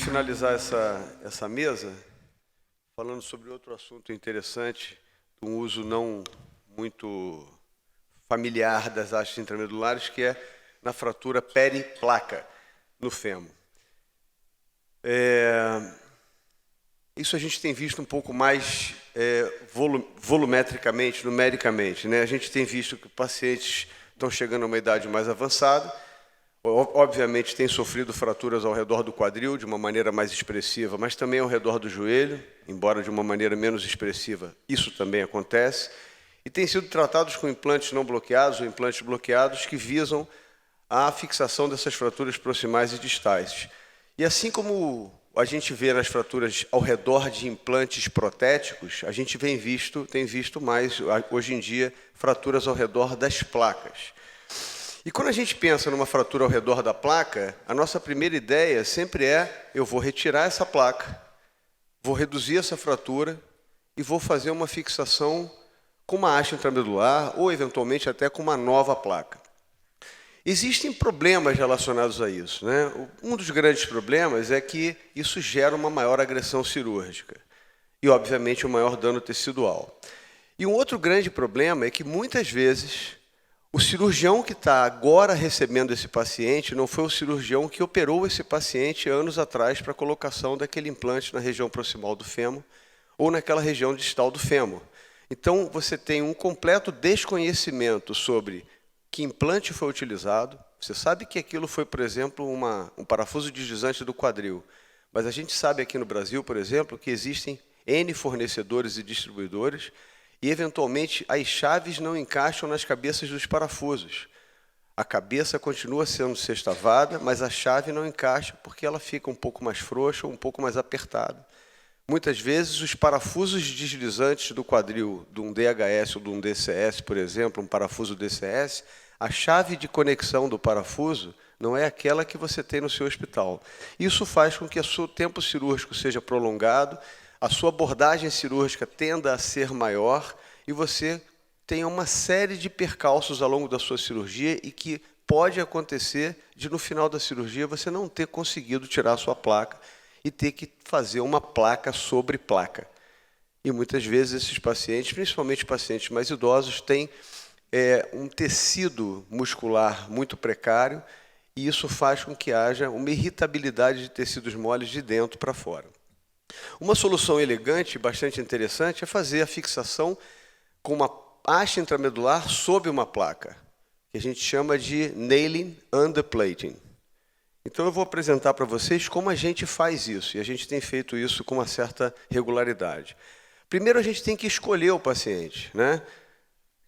finalizar essa mesa falando sobre outro assunto interessante, um uso não muito familiar das hastes intramedulares, que é na fratura periplaca no fêmur. Isso a gente tem visto um pouco mais volumetricamente, numericamente, né? A gente tem visto que pacientes estão chegando a uma idade mais avançada, obviamente têm sofrido fraturas ao redor do quadril de uma maneira mais expressiva, mas também ao redor do joelho, embora de uma maneira menos expressiva, isso também acontece, e têm sido tratados com implantes não bloqueados ou implantes bloqueados que visam a fixação dessas fraturas proximais e distais. E assim como a gente vê nas fraturas ao redor de implantes protéticos, a gente tem visto mais, hoje em dia, fraturas ao redor das placas. E quando a gente pensa numa fratura ao redor da placa, a nossa primeira ideia sempre é: eu vou retirar essa placa, vou reduzir essa fratura e vou fazer uma fixação com uma haste intramedular ou, eventualmente, até com uma nova placa. Existem problemas relacionados a isso, né? Um dos grandes problemas é que isso gera uma maior agressão cirúrgica e, obviamente, um maior dano tecidual. E um outro grande problema é que, muitas vezes, o cirurgião que está agora recebendo esse paciente não foi o cirurgião que operou esse paciente anos atrás para a colocação daquele implante na região proximal do fêmur ou naquela região distal do fêmur. Então, você tem um completo desconhecimento sobre que implante foi utilizado. Você sabe que aquilo foi, por exemplo, um parafuso deslizante do quadril. Mas a gente sabe aqui no Brasil, por exemplo, que existem N fornecedores e distribuidores e, eventualmente, as chaves não encaixam nas cabeças dos parafusos. A cabeça continua sendo sextavada, mas a chave não encaixa porque ela fica um pouco mais frouxa ou um pouco mais apertada. Muitas vezes, os parafusos deslizantes do quadril, de um DHS ou de um DCS, por exemplo, um parafuso DCS, a chave de conexão do parafuso não é aquela que você tem no seu hospital. Isso faz com que o seu tempo cirúrgico seja prolongado, a sua abordagem cirúrgica tenda a ser maior e você tenha uma série de percalços ao longo da sua cirurgia e que pode acontecer de, no final da cirurgia, você não ter conseguido tirar a sua placa e ter que fazer uma placa sobre placa. E muitas vezes esses pacientes, principalmente pacientes mais idosos, têm um tecido muscular muito precário e isso faz com que haja uma irritabilidade de tecidos moles de dentro para fora. Uma solução elegante e bastante interessante é fazer a fixação com uma haste intramedular sob uma placa, que a gente chama de nailing underplating. Então, eu vou apresentar para vocês como a gente faz isso, e a gente tem feito isso com uma certa regularidade. Primeiro, a gente tem que escolher o paciente, né?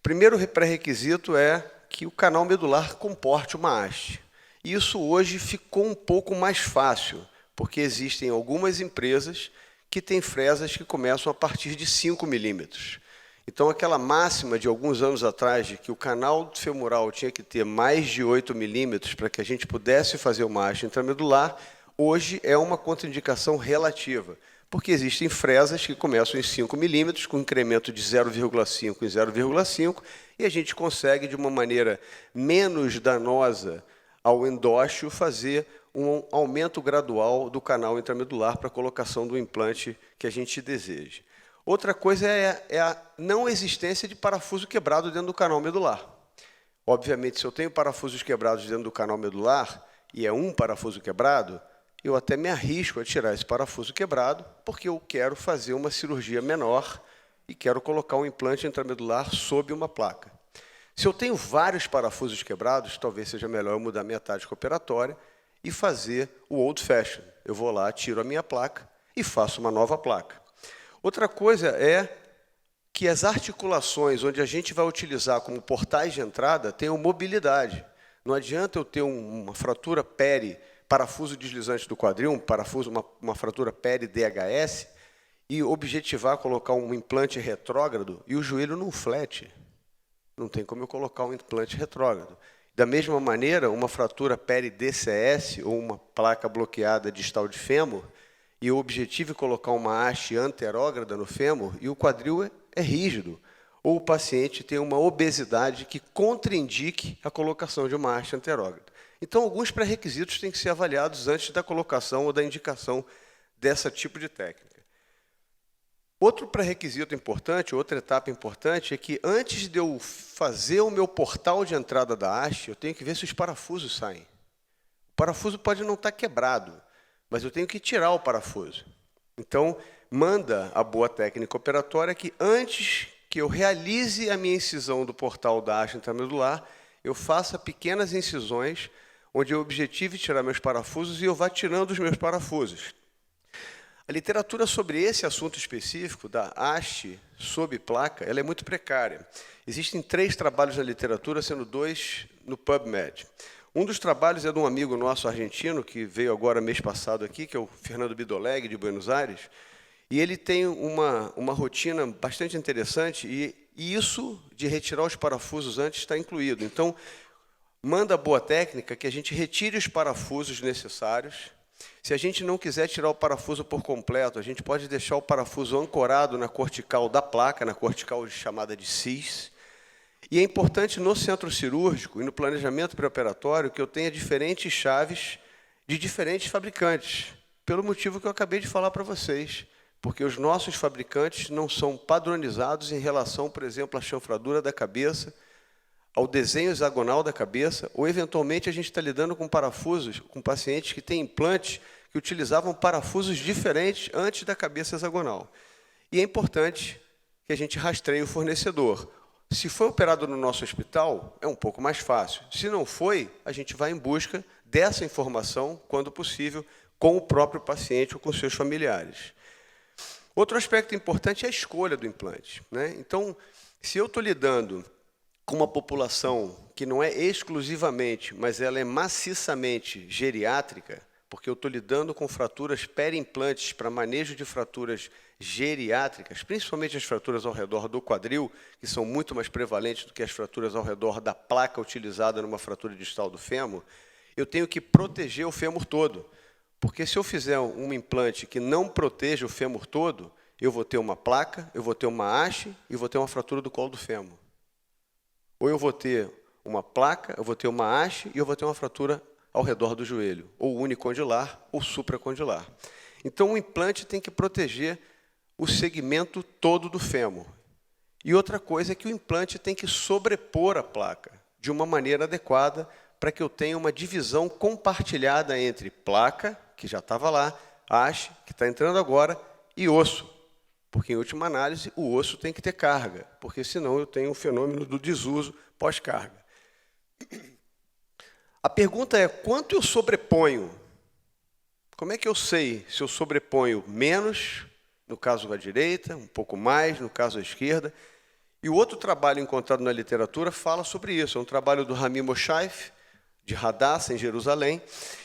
Primeiro pré-requisito é que o canal medular comporte uma haste. Isso hoje ficou um pouco mais fácil, porque existem algumas empresas que têm fresas que começam a partir de 5 milímetros. Então, aquela máxima de alguns anos atrás, de que o canal femoral tinha que ter mais de 8 milímetros para que a gente pudesse fazer uma haste intramedular, hoje é uma contraindicação relativa, porque existem fresas que começam em 5 milímetros, com incremento de 0,5 em 0,5, e a gente consegue, de uma maneira menos danosa ao endósteo, fazer um aumento gradual do canal intramedular para a colocação do implante que a gente deseja. Outra coisa é a não existência de parafuso quebrado dentro do canal medular. Obviamente, se eu tenho parafusos quebrados dentro do canal medular, e é um parafuso quebrado, eu até me arrisco a tirar esse parafuso quebrado, porque eu quero fazer uma cirurgia menor e quero colocar um implante intramedular sob uma placa. Se eu tenho vários parafusos quebrados, talvez seja melhor eu mudar minha tática operatória e fazer o old fashion. Eu vou lá, tiro a minha placa e faço uma nova placa. Outra coisa é que as articulações onde a gente vai utilizar como portais de entrada tenham mobilidade. Não adianta eu ter uma fratura parafuso deslizante do quadril, uma fratura DHS, e objetivar colocar um implante retrógrado e o joelho não flete. Não tem como eu colocar um implante retrógrado. Da mesma maneira, uma fratura DCS ou uma placa bloqueada distal de fêmur, e o objetivo é colocar uma haste anterógrada no fêmur e o quadril é rígido, ou o paciente tem uma obesidade que contraindique a colocação de uma haste anterógrada. Então, alguns pré-requisitos têm que ser avaliados antes da colocação ou da indicação desse tipo de técnica. Outro pré-requisito importante, outra etapa importante, é que antes de eu fazer o meu portal de entrada da haste, eu tenho que ver se os parafusos saem. O parafuso pode não estar quebrado, mas eu tenho que tirar o parafuso. Então, manda a boa técnica operatória que antes que eu realize a minha incisão do portal da haste intramedular, eu faça pequenas incisões, onde o objetivo é tirar meus parafusos e eu vá tirando os meus parafusos. A literatura sobre esse assunto específico, da haste sob placa, ela é muito precária. Existem 3 trabalhos na literatura, sendo 2 no PubMed. Um dos trabalhos é de um amigo nosso argentino, que veio agora mês passado aqui, que é o Fernando Bidoleg, de Buenos Aires, e ele tem uma rotina bastante interessante, e isso de retirar os parafusos antes está incluído. Então, manda a boa técnica que a gente retire os parafusos necessários. Se a gente não quiser tirar o parafuso por completo, a gente pode deixar o parafuso ancorado na cortical da placa, na cortical chamada de CIS. E é importante no centro cirúrgico e no planejamento pré-operatório que eu tenha diferentes chaves de diferentes fabricantes, pelo motivo que eu acabei de falar para vocês, porque os nossos fabricantes não são padronizados em relação, por exemplo, à chanfradura da cabeça, ao desenho hexagonal da cabeça, ou, eventualmente, a gente está lidando com parafusos, com pacientes que têm implantes que utilizavam parafusos diferentes antes da cabeça hexagonal. E é importante que a gente rastreie o fornecedor. Se foi operado no nosso hospital, é um pouco mais fácil. Se não foi, a gente vai em busca dessa informação, quando possível, com o próprio paciente ou com seus familiares. Outro aspecto importante é a escolha do implante, né? Então, se eu estou lidando com uma população que não é exclusivamente, mas ela é maciçamente geriátrica, porque eu estou lidando com fraturas periimplantes para manejo de fraturas geriátricas, principalmente as fraturas ao redor do quadril, que são muito mais prevalentes do que as fraturas ao redor da placa utilizada numa fratura distal do fêmur, eu tenho que proteger o fêmur todo. Porque se eu fizer um implante que não proteja o fêmur todo, eu vou ter uma placa, eu vou ter uma haste e vou ter uma fratura do colo do fêmur. Ou eu vou ter uma placa, eu vou ter uma haste e eu vou ter uma fratura ao redor do joelho, ou unicondilar ou supracondilar. Então, o implante tem que proteger o segmento todo do fêmur. E outra coisa é que o implante tem que sobrepor a placa de uma maneira adequada para que eu tenha uma divisão compartilhada entre placa, que já estava lá, haste, que está entrando agora, e osso. Porque, em última análise, o osso tem que ter carga, porque senão eu tenho o fenômeno do desuso pós-carga. A pergunta é, quanto eu sobreponho? Como é que eu sei se eu sobreponho menos, no caso da direita, um pouco mais, no caso da esquerda? E o outro trabalho encontrado na literatura fala sobre isso. É um trabalho do Rami Moshaif, de Hadassah, em Jerusalém,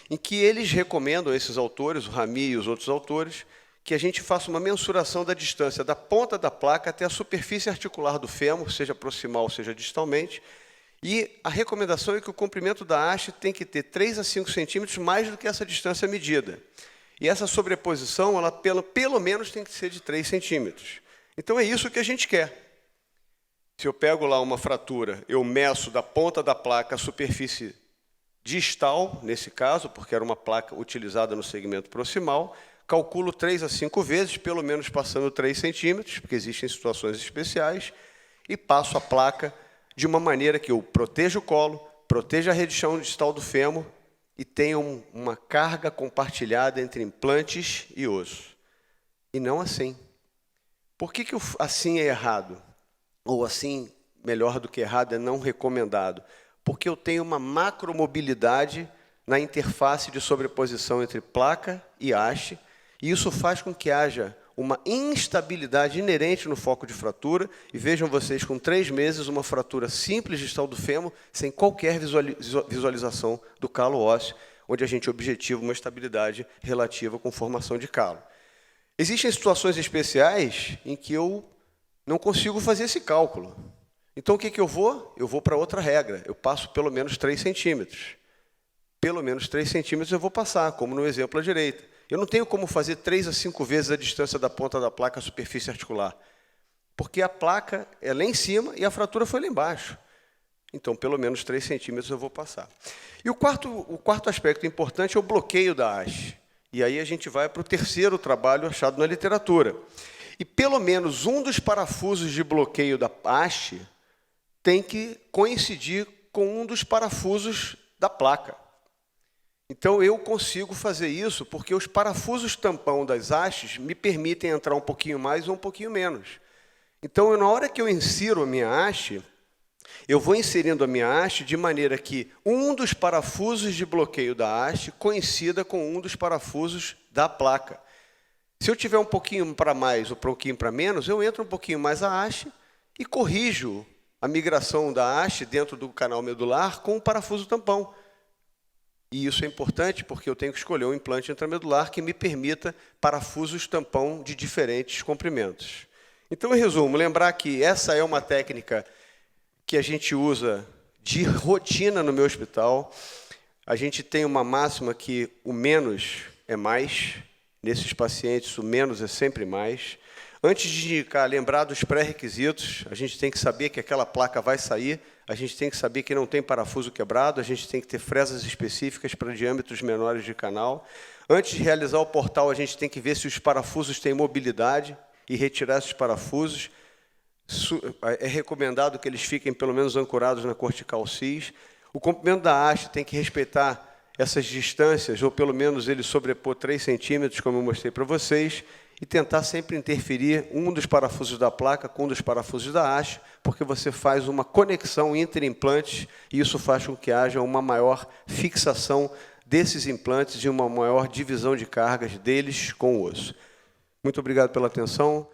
em que eles recomendam, esses autores, o Rami e os outros autores, que a gente faça uma mensuração da distância da ponta da placa até a superfície articular do fêmur, seja proximal, seja distalmente, e a recomendação é que o comprimento da haste tem que ter 3 a 5 centímetros mais do que essa distância medida. E essa sobreposição, ela pelo menos tem que ser de 3 centímetros. Então, é isso que a gente quer. Se eu pego lá uma fratura, eu meço da ponta da placa a superfície distal, nesse caso, porque era uma placa utilizada no segmento proximal, calculo 3 a 5 vezes, pelo menos passando 3 centímetros, porque existem situações especiais, e passo a placa de uma maneira que eu proteja o colo, proteja a região distal do fêmur e tenha uma carga compartilhada entre implantes e osso. E não assim. Por que o assim é errado? Ou assim, melhor do que errado, é não recomendado? Porque eu tenho uma macromobilidade na interface de sobreposição entre placa e haste, e isso faz com que haja uma instabilidade inerente no foco de fratura, e vejam vocês, com 3 meses, uma fratura simples distal do fêmur, sem qualquer visualização do calo ósseo, onde a gente objetiva uma estabilidade relativa com formação de calo. Existem situações especiais em que eu não consigo fazer esse cálculo. Então, o que eu vou? Eu vou para outra regra. Eu passo pelo menos 3 centímetros. Pelo menos 3 centímetros eu vou passar, como no exemplo à direita. Eu não tenho como fazer 3 a 5 vezes a distância da ponta da placa à superfície articular, porque a placa é lá em cima e a fratura foi lá embaixo. então pelo menos 3 centímetros eu vou passar. E o quarto aspecto importante é o bloqueio da haste. E aí a gente vai para o terceiro trabalho achado na literatura. E pelo menos um dos parafusos de bloqueio da haste tem que coincidir com um dos parafusos da placa. Então, eu consigo fazer isso porque os parafusos tampão das hastes me permitem entrar um pouquinho mais ou um pouquinho menos. Então, na hora que eu insiro a minha haste, eu vou inserindo a minha haste de maneira que um dos parafusos de bloqueio da haste coincida com um dos parafusos da placa. Se eu tiver um pouquinho para mais ou um pouquinho para menos, eu entro um pouquinho mais a haste e corrijo a migração da haste dentro do canal medular com o parafuso tampão. E isso é importante porque eu tenho que escolher um implante intramedular que me permita parafusos tampão de diferentes comprimentos. Então, em resumo, lembrar que essa é uma técnica que a gente usa de rotina no meu hospital. A gente tem uma máxima que o menos é mais. Nesses pacientes, o menos é sempre mais. Antes de indicar, lembrar dos pré-requisitos, a gente tem que saber que aquela placa vai sair, a gente tem que saber que não tem parafuso quebrado, a gente tem que ter fresas específicas para diâmetros menores de canal. Antes de realizar o portal, a gente tem que ver se os parafusos têm mobilidade e retirar esses parafusos. É recomendado que eles fiquem pelo menos ancorados na cortical cis. O comprimento da haste tem que respeitar essas distâncias, ou pelo menos ele sobrepor 3 centímetros, como eu mostrei para vocês, e tentar sempre interferir um dos parafusos da placa com um dos parafusos da haste, porque você faz uma conexão entre implantes e isso faz com que haja uma maior fixação desses implantes e uma maior divisão de cargas deles com o osso. Muito obrigado pela atenção.